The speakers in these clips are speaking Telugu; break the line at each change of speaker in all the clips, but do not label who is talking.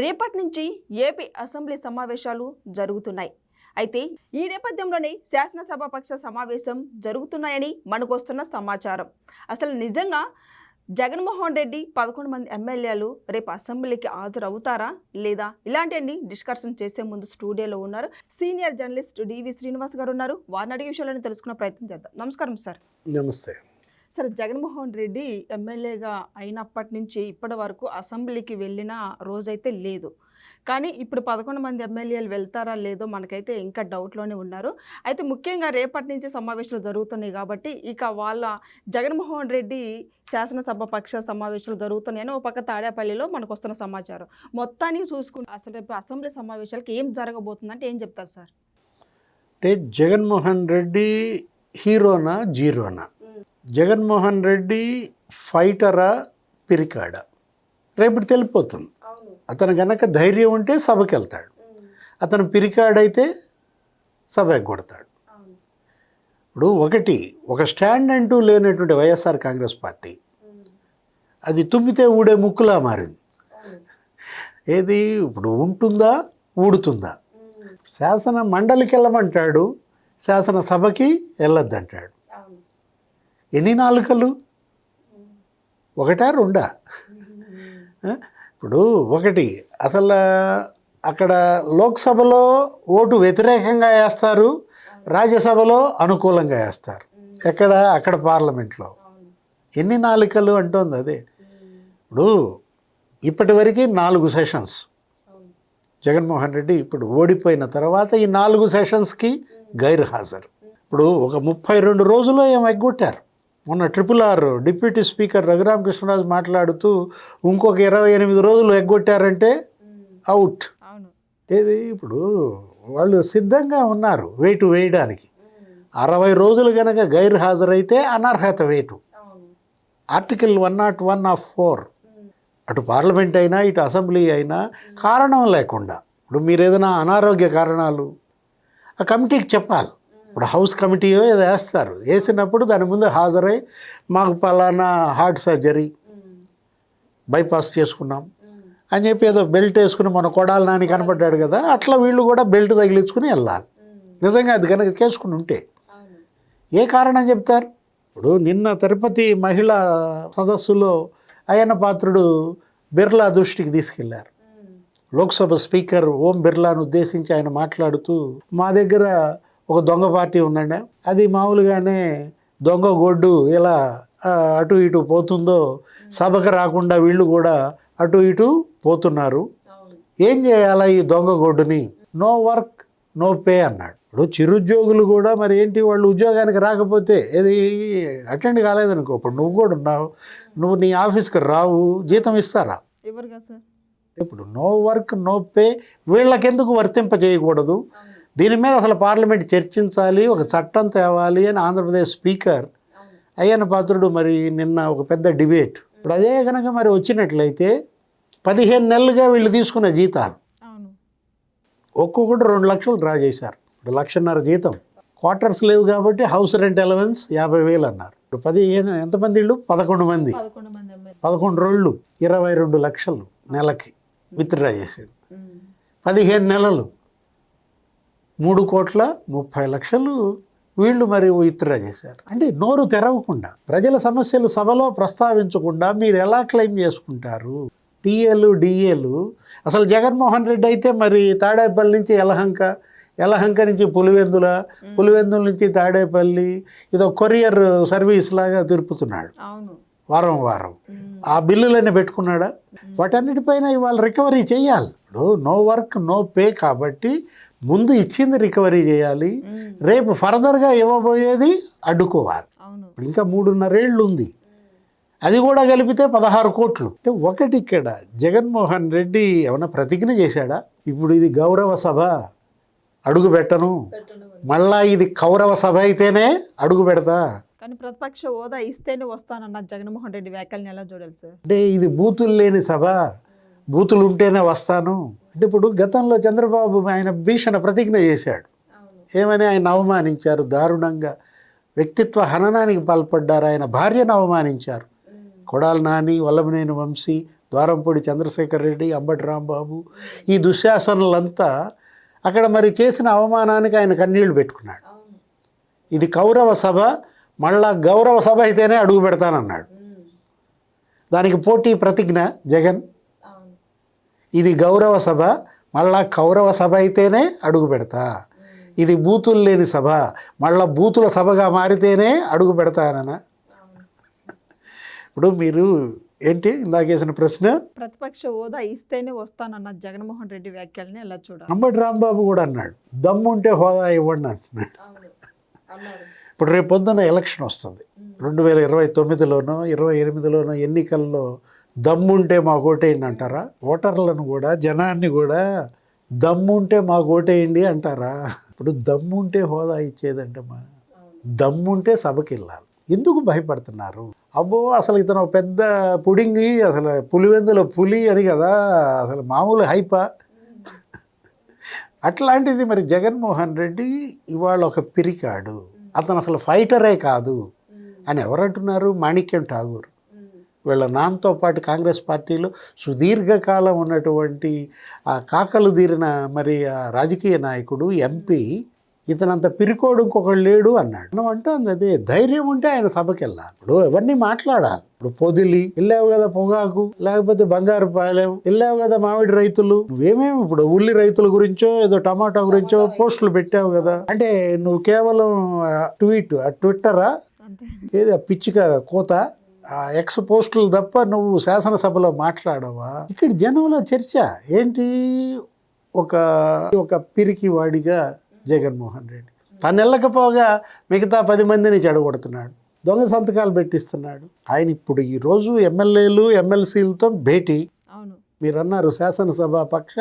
రేపటి నుంచి ఏపీ అసెంబ్లీ సమావేశాలు జరుగుతున్నాయి. అయితే ఈ నేపథ్యంలోనే శాసనసభాపక్ష సమావేశం జరుగుతున్నాయని మనకు వస్తున్న సమాచారం. అసలు నిజంగా జగన్మోహన్ రెడ్డి 11 మంది ఎమ్మెల్యేలు రేపు అసెంబ్లీకి హాజరవుతారా లేదా ఇలాంటివన్నీ డిస్కషన్ చేసే ముందు స్టూడియోలో ఉన్నారు సీనియర్ జర్నలిస్ట్ డివి శ్రీనివాస్ గారు ఉన్నారు. వారిని అడిగే విషయాలను తెలుసుకునే ప్రయత్నం చేద్దాం. నమస్కారం సార్.
నమస్తే
సార్, జగన్మోహన్ రెడ్డి ఎమ్మెల్యేగా అయినప్పటి నుంచి ఇప్పటి వరకు అసెంబ్లీకి వెళ్ళిన రోజైతే లేదు. కానీ ఇప్పుడు 11 మంది ఎమ్మెల్యేలు వెళ్తారా లేదో మనకైతే ఇంకా డౌట్లోనే ఉన్నారు. అయితే ముఖ్యంగా రేపటి నుంచి సమావేశాలు జరుగుతున్నాయి కాబట్టి ఇక వాళ్ళ జగన్మోహన్ రెడ్డి శాసనసభ పక్ష సమావేశాలు జరుగుతున్నాయని ఒక పక్క తాడేపల్లిలో మనకు వస్తున్న సమాచారం. మొత్తానికి చూసుకుంటే అసలు రేపు అసెంబ్లీ సమావేశాలకు ఏం జరగబోతుందంటే ఏం చెప్తారు సార్?
అంటే జగన్మోహన్ రెడ్డి హీరోనా జీరోనా? జగన్మోహన్ రెడ్డి ఫైటరా పిరికాడా? రేపు తెలిపోతుంది. అతను గనక ధైర్యం ఉంటే సభకి వెళ్తాడు, అతను పిరికాడైతే సభ ఎగ్గొడతాడు. ఇప్పుడు ఒక స్టాండ్ అంటూ లేనటువంటి వైఎస్ఆర్ కాంగ్రెస్ పార్టీ అది తుమ్మితే ఊడే ముక్కులా మారింది. ఏది ఇప్పుడు ఉంటుందా ఊడుతుందా? శాసన మండలికి వెళ్ళమంటాడు, శాసనసభకి వెళ్ళొద్దంటాడు. ఎన్ని నాలుకలు? ఒకటా రెండా? ఇప్పుడు అసలు అక్కడ లోక్సభలో ఓటు వ్యతిరేకంగా వేస్తారు, రాజ్యసభలో అనుకూలంగా వేస్తారు. అక్కడ పార్లమెంట్లో ఎన్ని నాలుకలు అంటోంది అదే. ఇప్పుడు ఇప్పటివరకు 4 సెషన్స్ జగన్మోహన్ రెడ్డి ఇప్పుడు ఓడిపోయిన తర్వాత ఈ 4 సెషన్స్కి గైర్ హాజరు. ఇప్పుడు ఒక 32 రోజుల్లో ఏం ఎగ్గొట్టారు. మొన్న RRR డిప్యూటీ స్పీకర్ రఘురామకృష్ణరాజు మాట్లాడుతూ ఇంకొక 28 రోజులు ఎగ్గొట్టారంటే అవుట్. ఏది ఇప్పుడు వాళ్ళు సిద్ధంగా ఉన్నారు వేటు వేయడానికి. 60 రోజులు కనుక గైర్ హాజరైతే అనర్హత వేటు. ఆర్టికల్ 101 ఆఫ్ 4 అటు పార్లమెంట్ అయినా ఇటు అసెంబ్లీ అయినా కారణం లేకుండా, ఇప్పుడు మీరు ఏదైనా అనారోగ్య కారణాలు ఆ కమిటీకి చెప్పాలి. ఇప్పుడు హౌస్ కమిటీయో ఏదో వేస్తారు, వేసినప్పుడు దాని ముందు హాజరై మాకు పలానా హార్ట్ సర్జరీ బైపాస్ చేసుకున్నాం అని చెప్పి ఏదో బెల్ట్ వేసుకుని మన కొడాలి నాని కనపడ్డాడు కదా, అట్లా వీళ్ళు కూడా బెల్ట్ తగిలించుకుని వెళ్ళాలి. నిజంగా అది కనుక చేసుకుని ఉంటే ఏ కారణం చెప్తారు? ఇప్పుడు నిన్న తిరుపతి మహిళా సదస్సులో అయ్యన్న పాత్రుడు బిర్లా దృష్టికి తీసుకెళ్లారు. లోక్సభ స్పీకర్ ఓం బిర్లాను ఉద్దేశించి ఆయన మాట్లాడుతూ, మా దగ్గర ఒక దొంగ పార్టీ ఉందండి, అది మామూలుగానే దొంగ గొడ్డు ఎలా అటు ఇటు పోతుందో సభకు రాకుండా వీళ్ళు కూడా అటు ఇటు పోతున్నారు, ఏం చేయాలా ఈ దొంగ గొడ్డుని? నో వర్క్ నో పే అన్నాడు. ఇప్పుడు చిరుద్యోగులు కూడా మరి ఏంటి, వాళ్ళు ఉద్యోగానికి రాకపోతే ఏది అటెండ్ కాలేదనుకో, ఇప్పుడు నువ్వు కూడా ఉన్నావు, నువ్వు నీ ఆఫీస్కి రావు, జీతం ఇస్తారా? ఇప్పుడు నో వర్క్ నో పే వీళ్ళకెందుకు వర్తింప చేయకూడదు? దీని మీద అసలు పార్లమెంట్ చర్చించాలి, ఒక చట్టం తేవాలి అని ఆంధ్రప్రదేశ్ స్పీకర్ అయ్యన్న పాత్రుడు మరి నిన్న ఒక పెద్ద డిబేట్. ఇప్పుడు అదే కనుక మరి వచ్చినట్లయితే 15 నెలలుగా వీళ్ళు తీసుకున్న జీతాలు ఒక్కొక్కటి 2 లక్షలు డ్రా చేశారు. ఇప్పుడు 1,50,000 జీతం, క్వార్టర్స్ లేవు కాబట్టి హౌస్ రెంట్ అలవెన్స్ 50,000 అన్నారు. ఇప్పుడు 15 ఎంతమంది ఇళ్ళు? 11 మంది, 11 రోజులు 22 లక్షలు నెలకి విత్డ్రా చేసేది. 15 నెలలు 3,30,00,000 వీళ్ళు మరి విత్డ్రా చేశారు. అంటే నోరు తెరవకుండా, ప్రజల సమస్యలు సభలో ప్రస్తావించకుండా మీరు ఎలా క్లెయిమ్ చేసుకుంటారు? టీఏలు డిఏలు అసలు జగన్మోహన్ రెడ్డి అయితే మరి తాడేపల్లి నుంచి యలహంక నుంచి పులివెందుల నుంచి తాడేపల్లి ఇదో కొరియర్ సర్వీస్ లాగా తిరుపుతున్నాడు వారం. ఆ బిల్లులన్నీ పెట్టుకున్నాడా? వాటన్నిటిపైన ఇవాళ రికవరీ చేయాలి. ఇప్పుడు నో వర్క్ నో పే కాబట్టి ముందు ఇచ్చింది రికవరీ చేయాలి, రేపు ఫర్దర్గా ఇవ్వబోయేది అడ్డుకోవాలి. ఇప్పుడు ఇంకా 3.5 ఏళ్ళు ఉంది, అది కూడా కలిపితే 16 కోట్లు. అంటే ఇక్కడ జగన్మోహన్ రెడ్డి ఏమైనా ప్రతిజ్ఞ చేశాడా? ఇప్పుడు ఇది గౌరవ సభ, అడుగు పెట్టను, మళ్ళా ఇది కౌరవ సభ అయితేనే అడుగు పెడతా.
కానీ ప్రతిపక్ష హోదా ఇస్తేనే వస్తానన్న జగన్మోహన్ రెడ్డి వ్యాఖ్యలను ఎలా చూడాలి సార్?
అంటే ఇది బూతులు లేని సభ, బూతులు ఉంటేనే వస్తాను అంటే. ఇప్పుడు గతంలో చంద్రబాబు ఆయన భీషణ ప్రతిజ్ఞ చేశాడు. ఏమని? ఆయన అవమానించారు దారుణంగా, వ్యక్తిత్వ హననానికి పాల్పడ్డారు, ఆయన భార్యను అవమానించారు. కొడాలి నాని, వల్లభనేని వంశీ, ద్వారంపూడి చంద్రశేఖర్ రెడ్డి, అంబటి రాంబాబు, ఈ దుశ్శాసనులంతా అక్కడ మరి చేసిన అవమానానికి ఆయన కన్నీళ్లు పెట్టుకున్నాడు. ఇది కౌరవ సభ, మళ్ళా గౌరవ సభ అయితేనే అడుగు పెడతానన్నాడు. దానికి పోటీ ప్రతిజ్ఞ జగన్. ఇది గౌరవ సభ, మళ్ళా కౌరవ సభ అయితేనే అడుగు పెడతా. ఇది బూతులు లేని సభ, మళ్ళా బూతుల సభగా మారితేనే అడుగు పెడతానన్నా. ఇప్పుడు మీరు ఏంటి ఇందాకేసిన ప్రశ్న?
ప్రతిపక్ష హోదా ఇస్తేనే వస్తానన్న జగన్మోహన్ రెడ్డి వ్యాఖ్యల్ని ఎలా చూడాలి?
అంబటి రాంబాబు కూడా అన్నాడు, దమ్ముంటే హోదా ఇవ్వండి అంటున్నాడు. ఇప్పుడు రేపు పొద్దున్న ఎలక్షన్ వస్తుంది, 2029లోనో 28లోనో ఎన్నికల్లో దమ్ముంటే మాకు ఓటేయండి అంటారా? ఓటర్లను కూడా, జనాన్ని కూడా దమ్ముంటే మాకు ఓటేయండి అంటారా? ఇప్పుడు దమ్ముంటే హోదా ఇచ్చేదంటమ్మా, దమ్ముంటే సభకి వెళ్ళాలి. ఎందుకు భయపడుతున్నారు? అబ్బో అసలు ఇతను పెద్ద పుడింగి, అసలు పులివెందుల పులి అని కదా, అసలు మామూలు హైపా. అట్లాంటిది మరి జగన్మోహన్ రెడ్డి ఇవాళ ఒక పిరికాడు, అతను అసలు ఫైటరే కాదు అని ఎవరంటున్నారు? మాణిక్యం ఠాగూర్. వీళ్ళ నాన్నతో పాటు కాంగ్రెస్ పార్టీలో సుదీర్ఘకాలం ఉన్నటువంటి ఆ కాకలు తీరిన మరి ఆ రాజకీయ నాయకుడు, ఎంపీ, ఇతనంత పిరికోడు ఇంకొకడు లేడు అన్నాడు. మనం అంటుంది అదే, ధైర్యం ఉంటే ఆయన సభకి వెళ్ళాలి. ఇప్పుడు ఎవరిని మాట్లాడాలి. ఇప్పుడు పొదిలి వెళ్ళావు కదా, పొగాకు, లేకపోతే బంగారు పాలెం వెళ్ళావు కదా, మామిడి రైతులు, నువ్వేమేమి ఇప్పుడు ఉల్లి రైతుల గురించో ఏదో టమాటా గురించో పోస్టులు పెట్టావు కదా. అంటే నువ్వు కేవలం ట్విట్టరా ఏది పిచ్చిక కోత, ఎక్స్ పోస్టులు తప్ప నువ్వు శాసనసభలో మాట్లాడవా? ఇక్కడ జనంలో చర్చ ఏంటి? ఒక పిరికి వాడిగా జగన్మోహన్ రెడ్డి తను వెళ్ళకపోగా మిగతా 10 మందిని చెడగొడుతున్నాడు, దొంగ సంతకాలు పెట్టిస్తున్నాడు. ఆయన ఇప్పుడు ఈరోజు ఎమ్మెల్యేలు ఎమ్మెల్సీలతో భేటీ. మీరు అన్నారు శాసనసభ పక్ష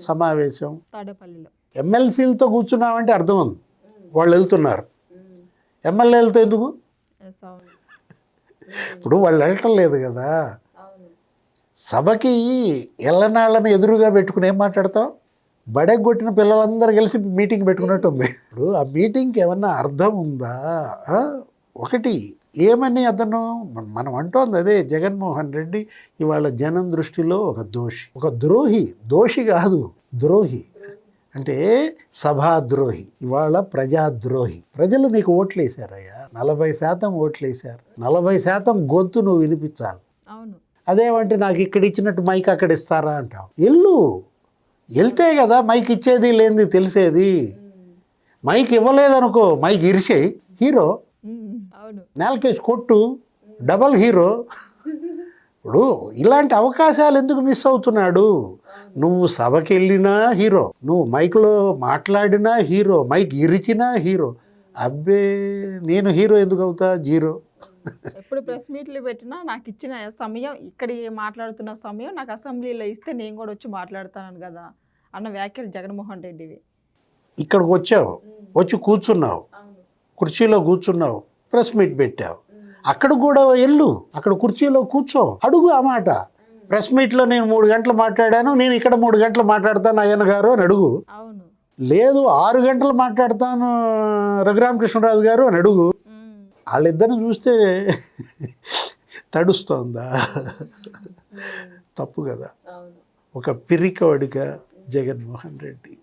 సమావేశం,
తాడేపల్లిలో
ఎమ్మెల్సీలతో కూర్చున్నామంటే అర్థం ఉంది, వాళ్ళు వెళ్తున్నారు. ఎమ్మెల్యేలతో ఎందుకు? ఇప్పుడు వాళ్ళు వెళ్ళటం లేదు కదా. సభకి ఎల్లనాళ్ళని ఎదురుగా పెట్టుకుని ఏం మాట్లాడతావు? బడెగొట్టిన పిల్లలందరూ కలిసి మీటింగ్ పెట్టుకున్నట్టుంది. ఇప్పుడు ఆ మీటింగ్కి ఏమన్నా అర్థం ఉందా? ఒకటి ఏమని అతను మనం అంటోంది అదే, జగన్మోహన్ రెడ్డి ఇవాళ జనం దృష్టిలో ఒక దోషి, ఒక ద్రోహి. దోషి కాదు, ద్రోహి అంటే సభాద్రోహి, ఇవాళ ప్రజాద్రోహి. ప్రజలు నీకు ఓట్లేశారయ్యా, 40% ఓట్లేశారు. 40% గొంతు నువ్వు వినిపించాలి. అదేమంటే నాకు ఇక్కడ ఇచ్చినట్టు మైక్ అక్కడ ఇస్తారా అంటావు. వెళ్తే కదా మైక్ ఇచ్చేది లేనిది తెలిసేది. మైక్ ఇవ్వలేదనుకో, మైక్ ఇరిసేయి, హీరో. నేలకేసి కొట్టు, డబల్ హీరో. ఇప్పుడు ఇలాంటి అవకాశాలు ఎందుకు మిస్ అవుతున్నాడు? నువ్వు సభకి వెళ్ళినా హీరో, నువ్వు మైక్లో మాట్లాడినా హీరో, మైక్ ఇరిచినా హీరో. అబ్బే నేను హీరో ఎందుకు అవుతా? జీరో.
ఎప్పుడు ప్రెస్ మీట్లు పెట్టినా నాకు ఇచ్చిన సమయం, ఇక్కడ మాట్లాడుతున్న సమయం నాకు అసెంబ్లీలో ఇస్తే నేను కూడా వచ్చి మాట్లాడతాను కదా అన్న వ్యాఖ్యలు జగన్మోహన్ రెడ్డివి.
ఇక్కడికి వచ్చావు, వచ్చి కూర్చున్నావు, కుర్చీలో కూర్చున్నావు, ప్రెస్ మీట్ పెట్టావు, అక్కడ కూడా వెళ్ళు, అక్కడ కుర్చీలో కూర్చో, అడుగు ఆ మాట. ప్రెస్ మీట్లో నేను 3 గంటలు మాట్లాడాను, నేను ఇక్కడ 3 గంటలు మాట్లాడతాను అయ్యన్న గారు అని అడుగు. లేదు 6 గంటలు మాట్లాడతాను రఘురామకృష్ణరాజు గారు అని అడుగు. వాళ్ళిద్దరిని చూస్తే తడుస్తోందా? తప్పు కదా. ఒక పిరికవాడిగా జగన్మోహన్ రెడ్డి